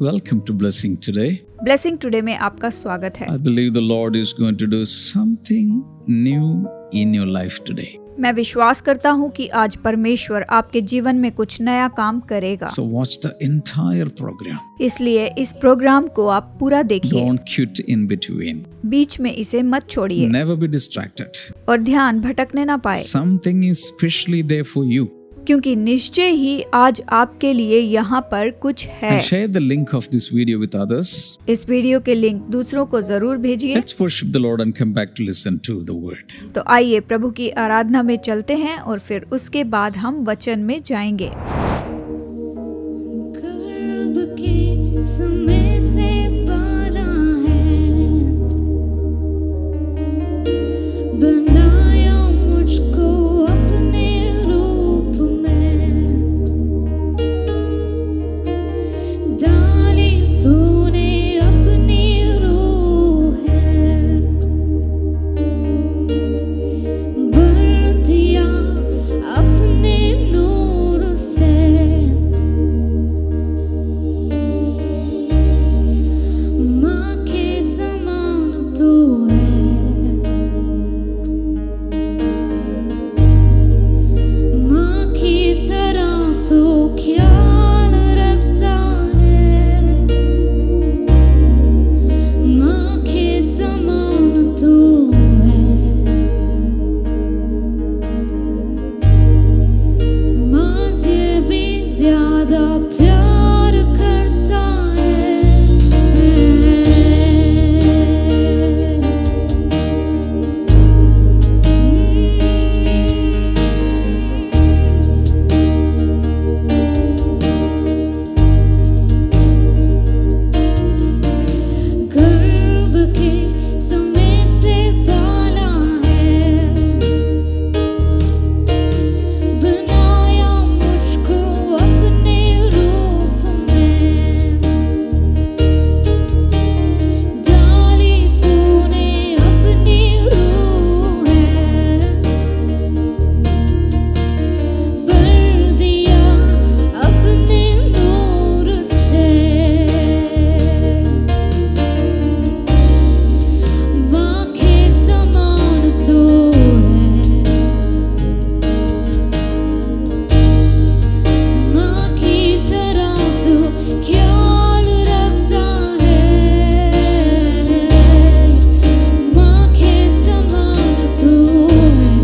Welcome to Blessing Today. Blessing today में आपका स्वागत है। I believe the Lord is going to do something new in your life today. मैं विश्वास करता हूँ कि आज परमेश्वर आपके जीवन में कुछ नया काम करेगा। So watch the entire program. इसलिए इस प्रोग्राम को आप पूरा देखिए, Don't quit in between. बीच में इसे मत छोड़िए Never be distracted. और ध्यान भटकने ना पाए, Something is specially there for you. क्योंकि निश्चय ही आज आपके लिए यहाँ पर कुछ है। And share the link of this video with others. इस वीडियो के लिंक दूसरों को जरूर भेजिए। Let's worship the Lord and come back to listen to the word. तो आइए प्रभु की आराधना में चलते हैं और फिर उसके बाद हम वचन में जाएंगे। गर्भ के समय से पाला है, बनाया मुझको अपने रूप में, डाली तूने अपनी रूह है, भर दिया अपने नूर से, माँ के समान तू है, माँ की तरह तू ख्याल रखता है, माँ के समान तू है, माँ से भी ज्यादा प्यार करता है। गर्भ के समय से पाला है, बनाया मुझको अपने रूप में, डाली तूने अपनी रूह है, भर दिया अपने नूर से, माँ के समान तू है, माँ की तरह तू ख्याल रखता है, माँ के समान तू है,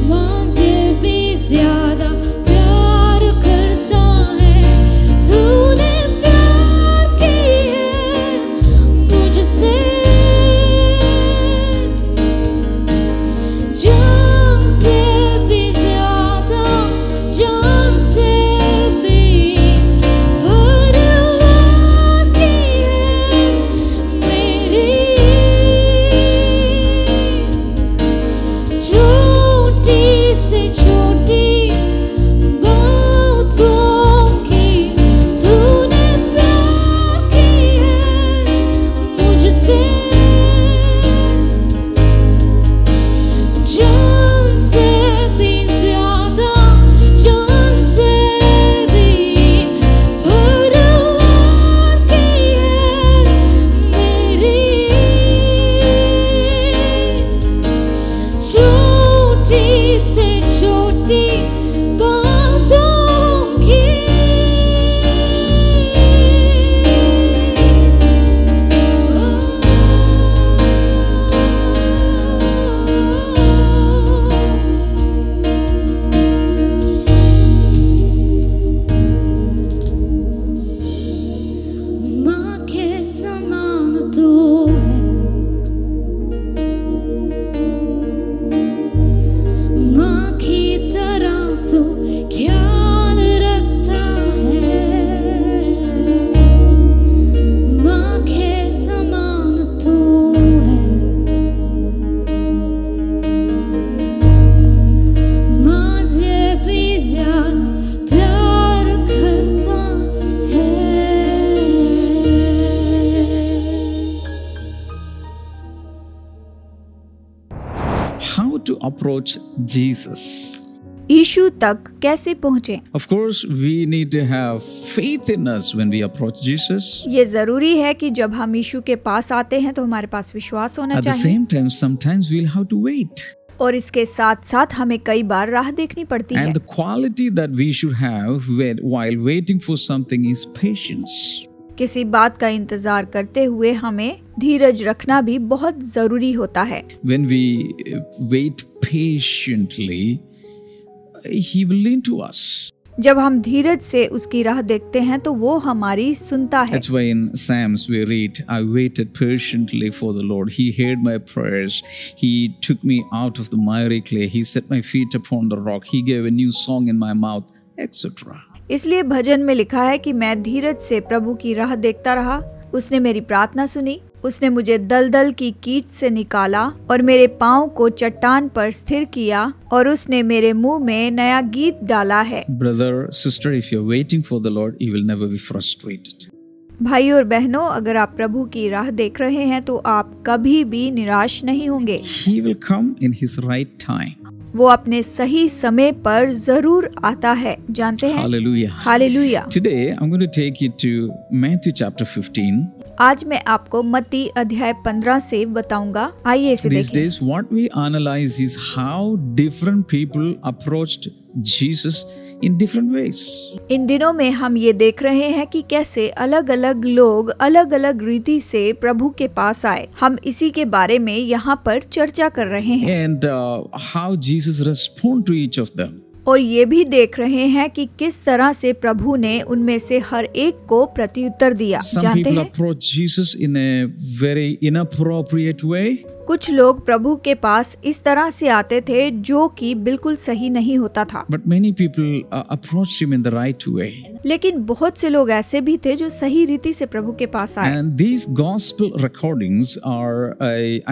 माँ से भी ज्यादा प्यार करता है। तूने प्यार की है मुझसे, जान से भी ज्यादा, जान से भी परवाह की है मेरी, छोटी से छोटी बातों की तूने प्यार की है मुझसे, जान से भी ज्यादा, जान से भी परवाह की है मेरी, छोटी से छोटी बातों की। माँ के समान तू है, माँ की तरह तू ख्याल रखता है, माँ के समान तू है, माँ से भी ज्यादा प्यार करता है। How to approach Jesus. यीशु तक कैसे पहुँचे। Of course, we need to have faith in us when we approach Jesus. ये जरूरी है कि जब हम यीशु के पास आते हैं तो हमारे पास विश्वास होना At the चाहिए, same time, sometimes we'll have to wait. और इसके साथ साथ हमें कई बार राह देखनी पड़ती है। And the quality that we should have while waiting for something is patience. किसी बात का इंतजार करते हुए हमें धीरज रखना भी बहुत जरूरी होता है। When we wait patiently, He will lean to us. जब हम धीरज से उसकी राह देखते हैं तो वो हमारी सुनता है। That's why in Psalms we read, I waited patiently for the Lord. He heard my prayers. He took me out of the miry clay. He set my feet upon the rock. He gave a new song in my mouth, etc. इसलिए भजन में लिखा है कि मैं धीरज से प्रभु की राह देखता रहा, उसने मेरी प्रार्थना सुनी, उसने मुझे दलदल की कीच से निकाला और मेरे पाँव को चट्टान पर स्थिर किया और उसने मेरे मुंह में नया गीत डाला है। Brother, sister, if you're waiting for the Lord, you will never be frustrated. भाई और बहनों, अगर आप प्रभु की राह देख रहे हैं तो आप कभी भी निराश नहीं होंगे। He will come in His right time. वो अपने सही समय पर जरूर आता है, जानते हैं। Hallelujah. Hallelujah. Today, I'm going to take you to Matthew chapter 15. आज मैं आपको मत्ती अध्याय 15 से बताऊंगा। आइए इसे These देखें। days, what we analyze is how different people approached Jesus in different ways. इन दिनों में हम ये देख रहे हैं कि कैसे अलग अलग लोग अलग अलग रीति से प्रभु के पास आए। हम इसी के बारे में यहाँ पर चर्चा कर रहे हैं And how Jesus responded to each of them. और ये भी देख रहे हैं कि किस तरह से प्रभु ने उनमें से हर एक को प्रत्युत्तर दिया। Some जानते people हैं, approach Jesus in a very inappropriate way. कुछ लोग प्रभु के पास इस तरह से आते थे जो कि बिल्कुल सही नहीं होता था, But many people approached him in the right way. लेकिन बहुत से लोग ऐसे भी थे जो सही रीति से प्रभु के पास आए। And these gospel recordings are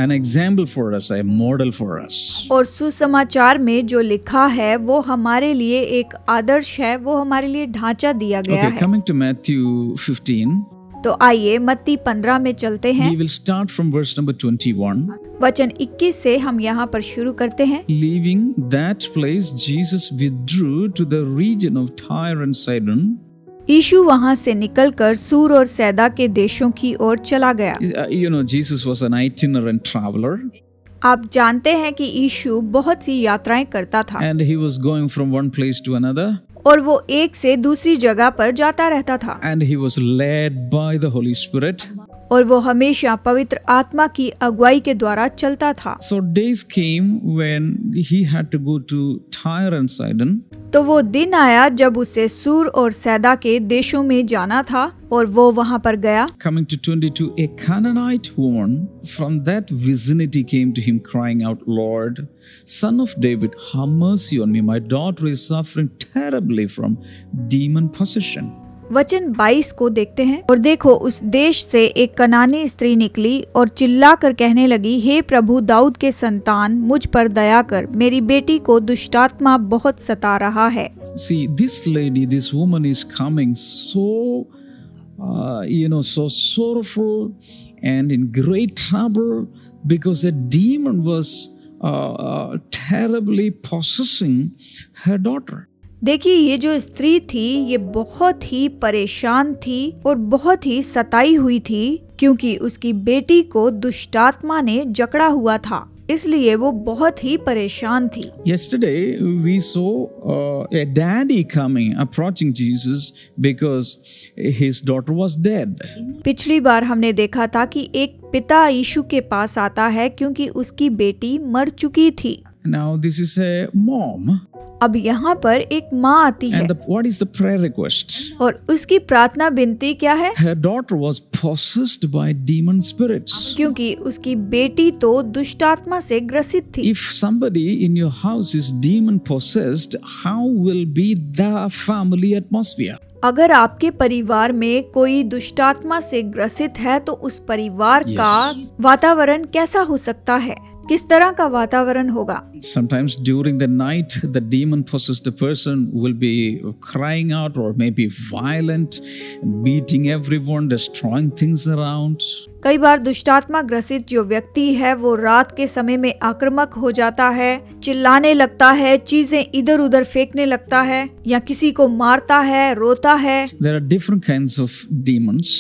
an example for us, a model for us. और सुसमाचार में जो लिखा है वो हमारे लिए एक आदर्श है, वो हमारे लिए ढांचा दिया गया Okay, है। coming to Matthew 15, तो आइए मत्ती 15 में चलते हैं। we will start from verse number 21. वचन 21 से हम यहाँ पर शुरू करते हैं। Leaving that place, Jesus withdrew to the region of Tyre and Sidon. यीशु वहाँ से निकलकर सूर और सैदा के देशों की ओर चला गया। You know, Jesus was an itinerant traveler. आप जानते हैं कि यीशु बहुत सी यात्राएं करता था And he was going from one place to another. और वो एक से दूसरी जगह पर जाता रहता था And he was led by the Holy Spirit. और वो हमेशा पवित्र आत्मा की अगुवाई के द्वारा चलता था। So days came when he had to go to Tyre and Sidon. तो वो दिन आया जब उसे सूर और सैदा के देशों में जाना था और वो वहाँ पर गया। Coming to 22, a Canaanite woman from that vicinity came to him crying out, Lord, Son of David, have mercy on me. My daughter is suffering terribly from demon possession. वचन 22 को देखते हैं। और देखो, उस देश से एक कनानी स्त्री निकली और चिल्लाकर कहने लगी, हे प्रभु दाऊद के संतान, मुझ पर दया कर, मेरी बेटी को दुष्टात्मा बहुत सता रहा है। See, this lady, this woman is coming so, so sorrowful and in great trouble because a demon was terribly possessing her daughter. देखिए, ये जो स्त्री थी ये बहुत ही परेशान थी और बहुत ही सताई हुई थी क्योंकि उसकी बेटी को दुष्टात्मा ने जकड़ा हुआ था, इसलिए वो बहुत ही परेशान थी। Yesterday we saw a daddy coming, approaching Jesus because his daughter was dead. पिछली बार हमने देखा था कि एक पिता यीशु के पास आता है क्योंकि उसकी बेटी मर चुकी थी। Now this is a mom. अब यहाँ पर एक माँ आती है And what is the prayer request? और उसकी प्रार्थना विनती क्या है? Her daughter was possessed by demon spirits. क्योंकि उसकी बेटी तो दुष्टात्मा से ग्रसित थी। If somebody in your house is demon possessed, how will be the family atmosphere? अगर आपके परिवार में कोई दुष्टात्मा से ग्रसित है तो उस परिवार का वातावरण कैसा हो सकता है? किस तरह का वातावरण होगा? Sometimes during the night, the demon-possessed person will be crying out or maybe violent, beating everyone, destroying things around. कई बार दुष्टात्मा ग्रसित जो व्यक्ति है वो रात के समय में आक्रामक हो जाता है, चिल्लाने लगता है, चीजें इधर उधर फेंकने लगता है या किसी को मारता है, रोता है। There are different kinds of demons.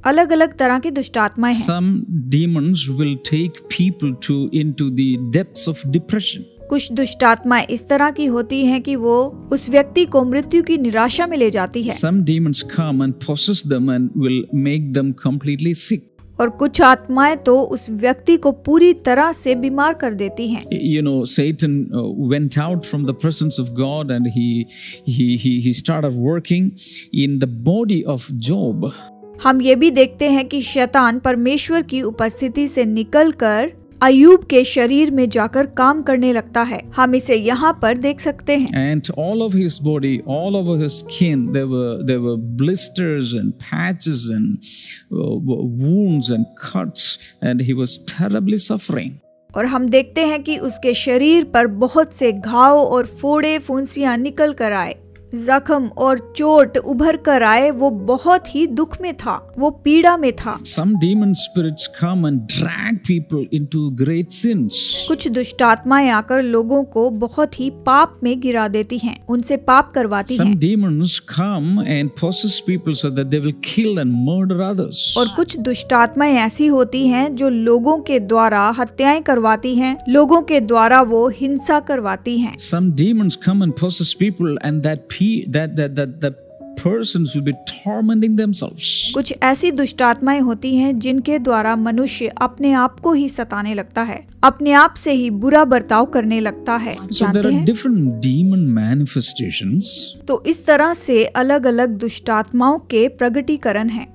अलग अलग तरह की दुष्टात्माएं हैं। Some demons will take people into the depths of depression. कुछ दुष्टात्माएं इस तरह की होती हैं कि वो उस व्यक्ति को मृत्यु की निराशा में ले जाती है। Some demons come and possess them and will make them completely sick. और कुछ आत्माएं तो उस व्यक्ति को पूरी तरह से बीमार कर देती हैं। You know, Satan went out from the presence of God and he started working in the body of Job. हम ये भी देखते हैं कि शैतान परमेश्वर की उपस्थिति से निकलकर अय्यूब के शरीर में जाकर काम करने लगता है। हम इसे यहाँ पर देख सकते हैं। And all of his body, all over his skin, there were blisters and patches and wounds and cuts, and he was terribly suffering. और हम देखते हैं कि उसके शरीर पर बहुत से घाव और फोड़े फुंसियां निकल कर आए, जख्म और चोट उभर कर आए। वो बहुत ही दुख में था, वो पीड़ा में था। Some demon spirits come and drag people into great sins. कुछ दुष्टात्माएं आकर लोगों को बहुत ही पाप में गिरा देती हैं, उनसे पाप करवाती Some हैं। demons come and possess people so that they will kill and murder others. और कुछ दुष्टात्माएं ऐसी होती हैं जो लोगों के द्वारा हत्याएं करवाती हैं, लोगों के द्वारा वो हिंसा करवाती हैं। Some demons come and possess people, and that persons will be tormenting themselves. कुछ ऐसी दुष्टात्माएं होती हैं जिनके द्वारा मनुष्य अपने आप को ही सताने लगता है, अपने आप से ही बुरा बर्ताव करने लगता है। So there जानते are हैं? different demon manifestations. तो इस तरह से अलग अलग दुष्टात्माओं के प्रगटीकरण हैं।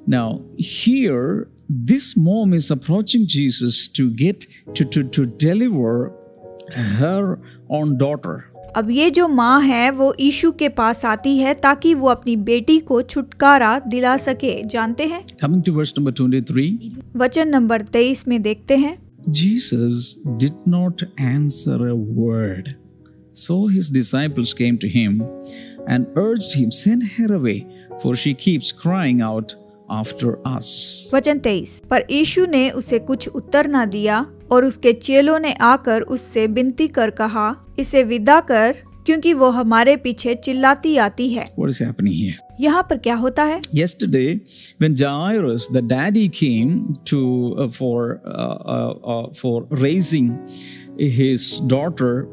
Now here this mom is approaching Jesus to get to deliver her own daughter. अब ये जो माँ है वो यीशु के पास आती है ताकि वो अपनी बेटी को छुटकारा दिला सके। जानते हैं? Coming to verse number 23. वचन नंबर 23 में देखते हैं, Jesus did not answer a word. So his disciples came to him and urged him, send her away, for she keeps crying out after us. वचन 23, पर यीशु ने उसे कुछ उत्तर न दिया और उसके चेलों ने आकर उससे विनती कर कहा, इसे विदा कर, क्योंकि वो हमारे पीछे चिल्लाती आती है। What is happening here? यहाँ पर क्या होता है? Yesterday, when Jairus, the daddy, came to for raising his daughter,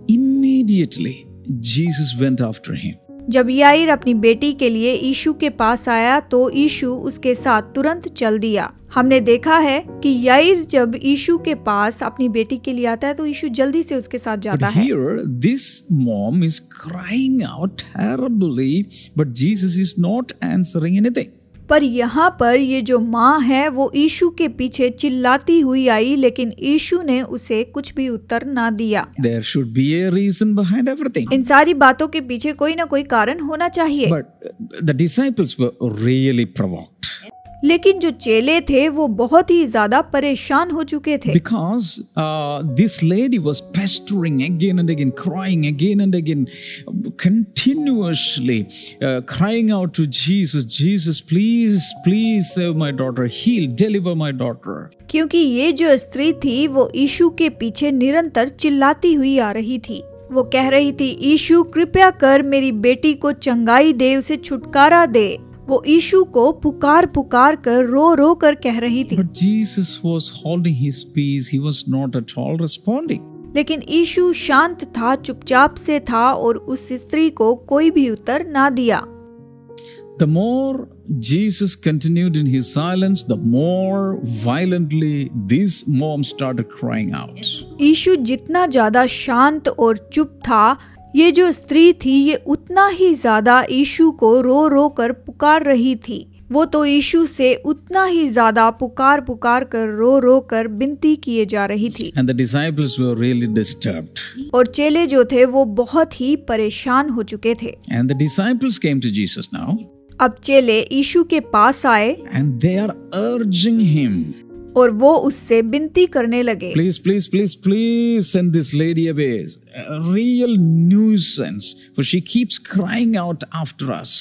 immediately Jesus went after him. जब याईर अपनी बेटी के लिए यीशु के पास आया तो यीशु उसके साथ तुरंत चल दिया। हमने देखा है कि याईर जब यीशु के पास अपनी बेटी के लिए आता है तो यीशु जल्दी से उसके साथ जाता But है। here, this mom is crying out terribly, but Jesus is not answering anything. पर यहाँ पर ये जो माँ है वो यीशु के पीछे चिल्लाती हुई आई, लेकिन यीशु ने उसे कुछ भी उत्तर ना दिया। There should be a reason behind everything. इन सारी बातों के पीछे कोई ना कोई कारण होना चाहिए। But the disciples were really provoked. लेकिन जो चेले थे वो बहुत ही ज्यादा परेशान हो चुके थे, Because this lady was pestering again and again, crying again and again, continuously crying out to Jesus, Jesus, please, please save my daughter, heal, deliver my daughter. क्योंकि ये जो स्त्री थी वो यीशु के पीछे निरंतर चिल्लाती हुई आ रही थी। वो कह रही थी, यीशु कृपया कर मेरी बेटी को चंगाई दे, उसे छुटकारा दे। वो यीशु को पुकार पुकार कर रो रो कर कह रही थी। But Jesus was holding his peace. He was not at all responding. लेकिन यीशु शांत था, चुपचाप से था और उस स्त्री को कोई भी उत्तर ना दिया। The more Jesus continued in his silence, the more violently this mom started crying out. यीशु जितना ज्यादा शांत और चुप था, ये जो स्त्री थी ये उतना ही ज्यादा यीशु को रो रो कर पुकार रही थी। वो तो यीशु से उतना ही ज्यादा पुकार पुकार कर रो रो कर विनती किए जा रही थी। And the disciples were really disturbed. और चेले जो थे वो बहुत ही परेशान हो चुके थे। And the disciples came to Jesus now. अब चेले यीशु के पास आए And they are urging him, और वो उससे विनती करने लगे, please, please, please, please send this lady away. A real nuisance, for she keeps crying out after us.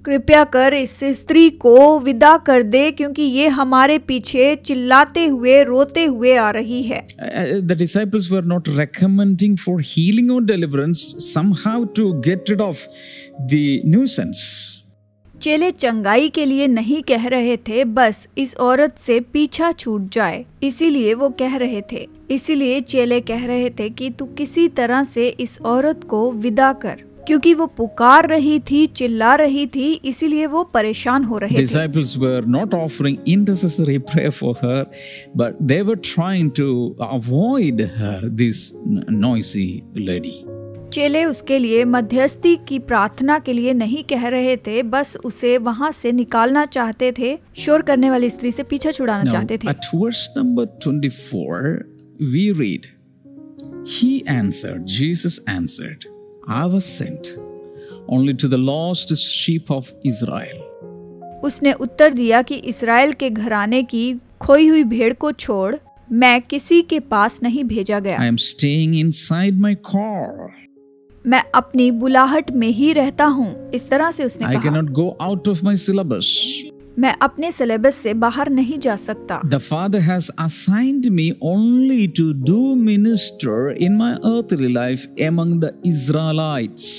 कृपया कर इस स्त्री को विदा कर दे, क्योंकि ये हमारे पीछे चिल्लाते हुए रोते हुए आ रही है। The disciples were not recommending for healing or deliverance, somehow to get rid of the nuisance. चेले चंगाई के लिए नहीं कह रहे थे, बस इस औरत से पीछा छूट जाए, इसीलिए वो कह रहे थे। इसीलिए चेले कह रहे थे कि तू किसी तरह से इस औरत को विदा कर, क्योंकि वो पुकार रही थी, चिल्ला रही थी, इसीलिए वो परेशान हो रहे थे। Disciples were not offering intercessory prayer for her, but they were trying to avoid her, this noisy lady. चेले उसके लिए मध्यस्थी की प्रार्थना के लिए नहीं कह रहे थे, बस उसे वहां से निकालना चाहते थे, शोर करने वाली स्त्री से पीछा छुड़ाना चाहते थे। At verse number 24, we read, He answered, Jesus answered, I was sent only to the lost sheep of Israel. उसने उत्तर दिया कि इस्राएल के घराने की खोई हुई भेड़ को छोड़ मैं किसी के पास नहीं भेजा गया। I am staying inside my car. मैं अपनी बुलाहट में ही रहता हूँ, इस तरह से उसने I कहा। cannot go out of my syllabus. मैं अपने सिलेबस से बाहर नहीं जा सकता। The Father has assigned me only to do minister in my earthly life among the Israelites.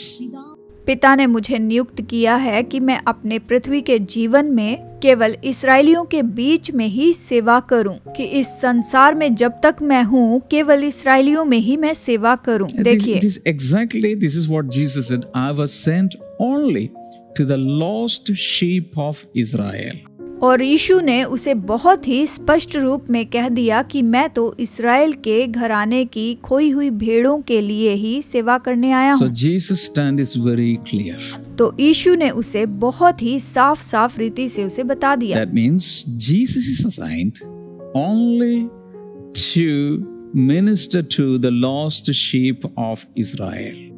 पिता ने मुझे नियुक्त किया है कि मैं अपने पृथ्वी के जीवन में केवल इस्राएलियों के बीच में ही सेवा करूं, कि इस संसार में जब तक मैं हूं केवल इस्राएलियों में ही मैं सेवा करूं। देखिए, This is what Jesus said. I was sent only to the lost sheep of Israel. और यीशु ने उसे बहुत ही स्पष्ट रूप में कह दिया कि मैं तो इस्राएल के घराने की खोई हुई भेड़ों के लिए ही सेवा करने आया So हूँ। Jesus' stand is very clear. तो यीशु ने उसे बहुत ही साफ साफ रीति से उसे बता दिया। That means Jesus is assigned only to minister to the lost sheep of Israel.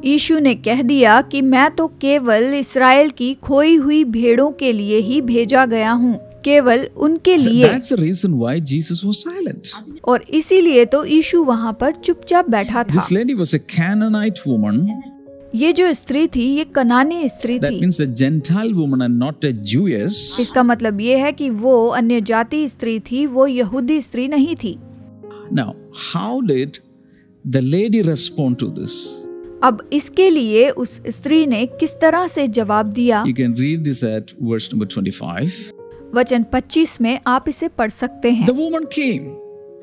यीशु ने कह दिया कि मैं तो केवल इस्राएल की खोई हुई भेड़ों के लिए ही भेजा गया हूँ, केवल उनके So लिए। that's the reason why Jesus was silent. और इसीलिए तो यीशु वहाँ पर चुपचाप बैठा था। This lady was a Canaanite woman. ये जो स्त्री थी, ये कनानी स्त्री That थी। means a Gentile woman and not a Jewish. इसका मतलब ये है कि वो अन्य जाति स्त्री थी, वो यहूदी स्त्री नहीं थी। Now, how did the lady respond to this? अब इसके लिए उस स्त्री ने किस तरह से जवाब दिया? You can read this at verse number 25. वचन 25 में आप इसे पढ़ सकते हैं। The woman came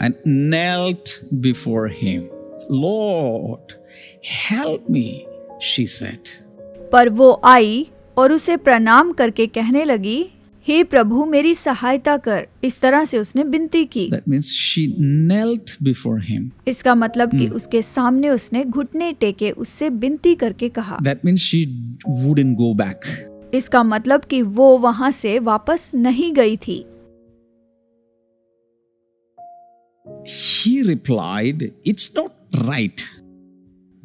and knelt before him. Lord, help me, she said. पर वो आई और उसे प्रणाम करके कहने लगी, हे प्रभु मेरी सहायता कर। इस तरह से उसने विनती की। That means she knelt before him. इसका मतलब कि उसके सामने उसने घुटने टेके उससे विनती करके कहा। That means she wouldn't go back. इसका मतलब कि वो वहां से वापस नहीं गई थी। He replied, it's not right.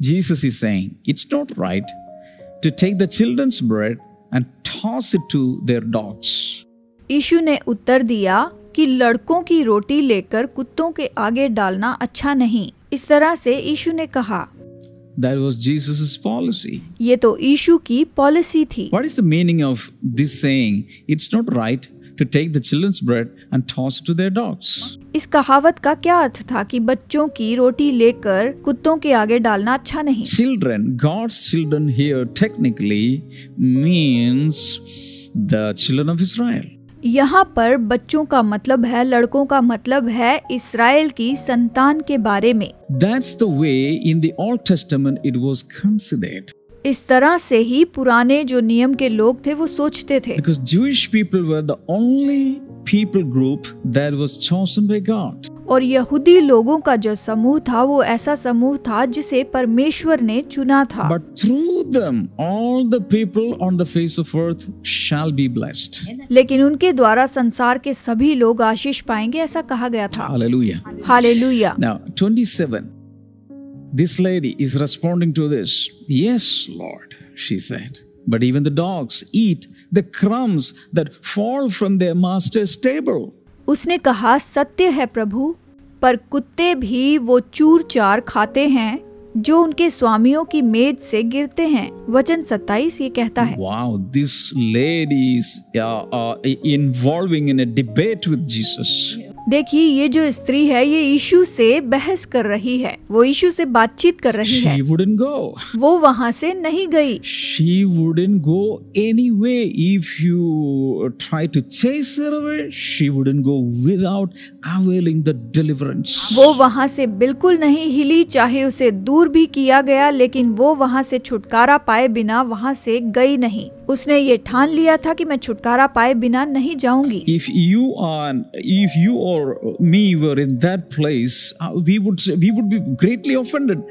Jesus is saying, it's not right to take the children's bread and toss it to their dogs. यीशु ने उत्तर दिया कि लड़कों की रोटी लेकर कुत्तों के आगे डालना अच्छा नहीं। इस तरह से यीशु ने कहा। That was Jesus' policy. ये तो यीशु की पॉलिसी थी। What is the meaning of this saying, it's not right to take the children's bread and toss it to their dogs? इस कहावत का क्या अर्थ था कि बच्चों की रोटी लेकर कुत्तों के आगे डालना अच्छा नहीं? Children, God's children here technically means the children of Israel. यहाँ पर बच्चों का मतलब है, लड़कों का मतलब है इस्राएल की संतान के बारे में। That's the way in the Old Testament it was considered. इस तरह से ही पुराने जो नियम के लोग थे वो सोचते थे। Because Jewish people were the only people group that was chosen by God. और यहूदी लोगों का जो समूह था वो ऐसा समूह था जिसे परमेश्वर ने चुना था। But through them, all the people on the face of earth shall be blessed. लेकिन उनके द्वारा संसार के सभी लोग आशीष पाएंगे, ऐसा कहा गया था। Hallelujah. Hallelujah. Now, 27. This lady is responding to this. Yes, Lord, she said. But even the dogs eat the crumbs that fall from their master's table. उसने कहा, सत्य है प्रभु, पर कुत्ते भी वो चूर चार खाते हैं जो उनके स्वामियों की मेज से गिरते हैं। वचन 27 ये कहता है, Wow, this lady is involving in a debate with Jesus. देखिए ये जो स्त्री है ये यीशु से बहस कर रही है, वो यीशु से बातचीत कर रही है। She wouldn't go. वो वहाँ से नहीं गई। She wouldn't go anyway. If you try to chase her away, she wouldn't go without availing the deliverance. वो वहाँ से बिल्कुल नहीं हिली, चाहे उसे दूर भी किया गया, लेकिन वो वहाँ से छुटकारा पाए बिना वहाँ से गई नहीं। उसने ये ठान लिया था कि मैं छुटकारा पाए बिना नहीं जाऊंगी। If you or me were in that place, we would be greatly offended.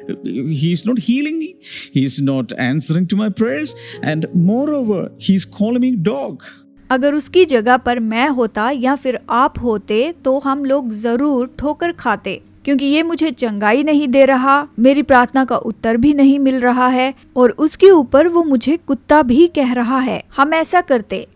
He is not healing me. He is not answering to my prayers, and moreover, he is calling me dog. अगर उसकी जगह पर मैं होता या फिर आप होते तो हम लोग जरूर ठोकर खाते, क्योंकि ये मुझे चंगाई नहीं दे रहा, मेरी प्रार्थना का उत्तर भी नहीं मिल रहा है, और उसके ऊपर वो मुझे कुत्ता भी कह रहा है। हम ऐसा करते।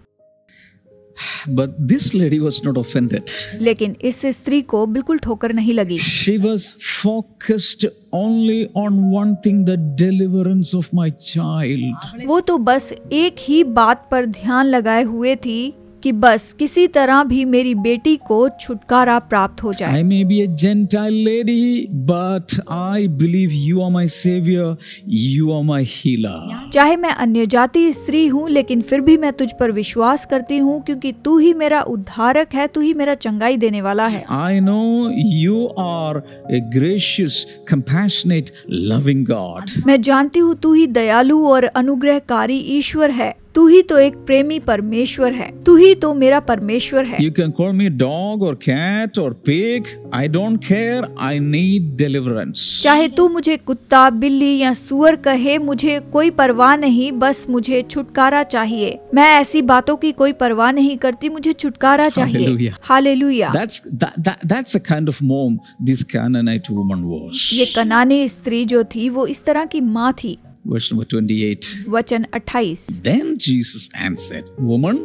But this lady was not offended. लेकिन इस स्त्री को बिल्कुल ठोकर नहीं लगी। She was focused only on one thing, the deliverance of my child. वो तो बस एक ही बात पर ध्यान लगाए हुए थी कि बस किसी तरह भी मेरी बेटी को छुटकारा प्राप्त हो जाए। I may be a Gentile lady, but I believe you are my savior, you are my healer. चाहे मैं अन्य जाति स्त्री हूँ, लेकिन फिर भी मैं तुझ पर विश्वास करती हूँ, क्योंकि तू ही मेरा उद्धारक है, तू ही मेरा चंगाई देने वाला है। I know you are a gracious, compassionate, loving God. मैं जानती हूँ तू ही दयालु और अनुग्रहकारी ईश्वर है, तू ही तो एक प्रेमी परमेश्वर है, तू ही तो मेरा परमेश्वर है। You can call me dog or cat or pig. I don't care. I need deliverance. चाहे तू मुझे कुत्ता, बिल्ली या सुअर कहे, मुझे कोई परवाह नहीं, बस मुझे छुटकारा चाहिए। मैं ऐसी बातों की कोई परवाह नहीं करती, मुझे छुटकारा चाहिए। Hallelujah. Hallelujah. That's the kind of mom this Canaanite woman was. ये कनानी स्त्री जो थी वो इस तरह की माँ थी। Verse number 28. वचन 28। Then Jesus answered, Woman,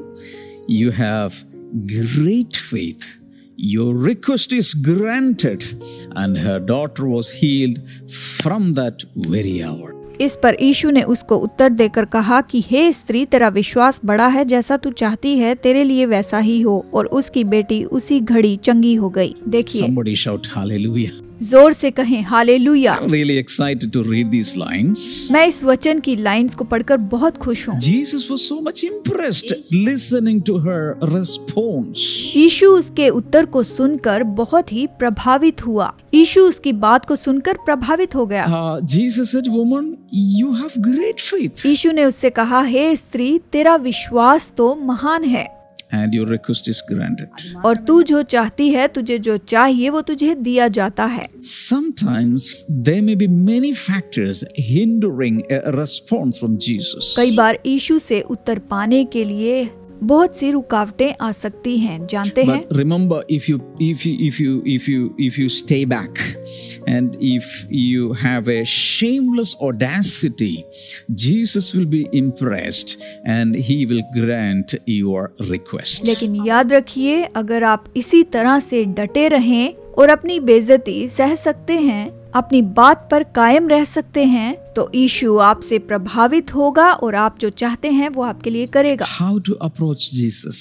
you have great faith. Your request is granted. And her daughter was healed from that very hour. इस पर यीशु ने उसको उत्तर देकर कहा कि हे स्त्री, तेरा विश्वास बड़ा है, जैसा तू चाहती है तेरे लिए वैसा ही हो। और उसकी बेटी उसी घड़ी चंगी हो गई। देखिए, Somebody shout hallelujah. जोर से कहें hallelujah. I'm really excited to read these lines. मैं इस वचन की लाइंस को पढ़कर बहुत खुश हूँ। Jesus was so much impressed listening to her response. यीशु उसके उत्तर को सुनकर बहुत ही प्रभावित हुआ। यीशु उसकी बात को सुनकर प्रभावित हो गया। Jesus said, Woman, you have great faith. यीशु ने उससे कहा, हे स्त्री, तेरा विश्वास तो महान है, And your request is granted. और तू जो चाहती है, तुझे जो चाहिए वो तुझे दिया जाता है। Sometimes there may be many factors hindering a response from Jesus. कई बार यीशु से उत्तर पाने के लिए बहुत सी रुकावटें आ सकती हैं, जानते हैं। But remember, if you stay back and if you have a shameless audacity, Jesus will be impressed and he will grant your request. लेकिन याद रखिए, अगर आप इसी तरह से डटे रहें और अपनी बेइज्जती सह सकते हैं, अपनी बात पर कायम रह सकते हैं, तो यीशु आपसे प्रभावित होगा और आप जो चाहते हैं वो आपके लिए करेगा। How to approach Jesus?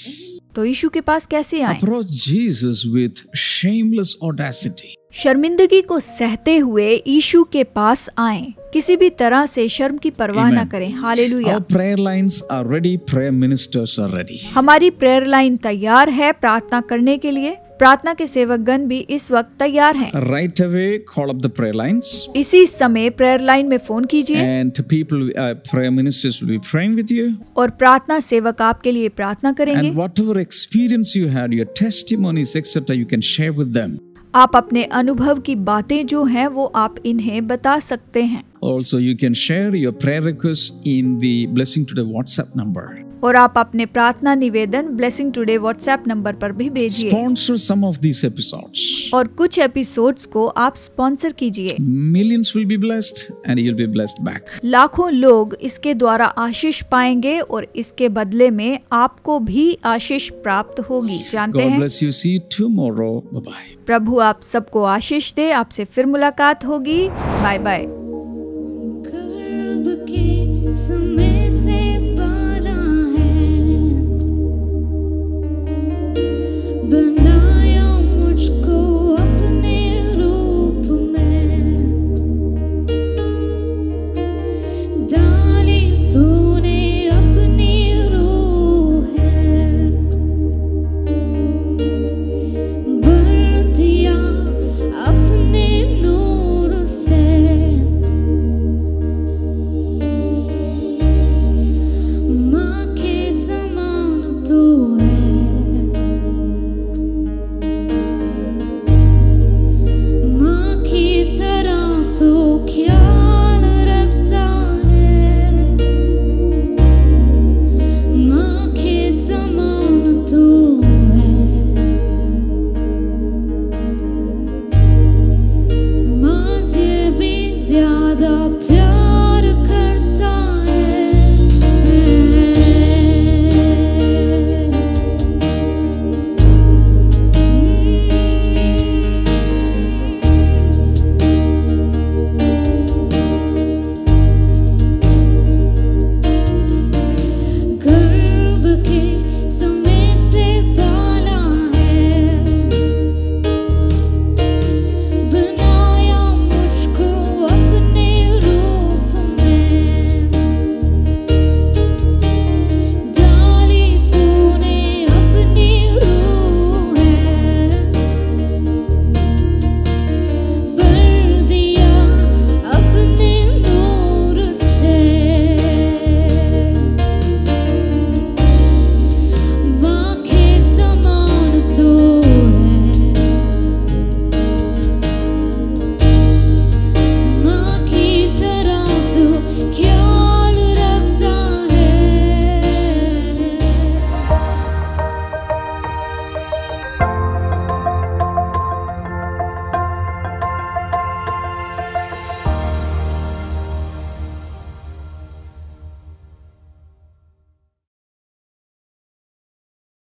तो यीशु के पास कैसे आएं? Approach Jesus with shameless audacity. शर्मिंदगी को सहते हुए यीशु के पास आएं, किसी भी तरह से शर्म की परवाह न करें। Hallelujah. Our prayer lines are ready, prayer ministers are ready. हमारी प्रेयर लाइन तैयार है प्रार्थना करने के लिए। प्रार्थना के सेवकगण भी इस वक्त तैयार हैं। Right away, call up the prayer lines. इसी समय प्रेयर लाइन में फोन कीजिए And people, prayer ministers will be praying with you. और प्रार्थना सेवक आपके लिए प्रार्थना करेंगे। And whatever experience you had, your testimonies, etc., you can share with them. आप अपने अनुभव की बातें जो हैं वो आप इन्हें बता सकते हैं। Also, you can share your prayer requests in the Blessing Today WhatsApp number. और आप अपने प्रार्थना निवेदन ब्लेसिंग टुडे व्हाट्सएप नंबर पर भी भेजिए। Sponsor some of these episodes. और कुछ एपिसोड्स को आप स्पॉन्सर कीजिए। Millions will be blessed and you'll be blessed back. लाखों लोग इसके द्वारा आशीष पाएंगे और इसके बदले में आपको भी आशीष प्राप्त होगी, जानते God हैं। bless you. See you tomorrow. Bye bye. प्रभु आप सबको आशीष दे। आपसे फिर मुलाकात होगी। Bye bye.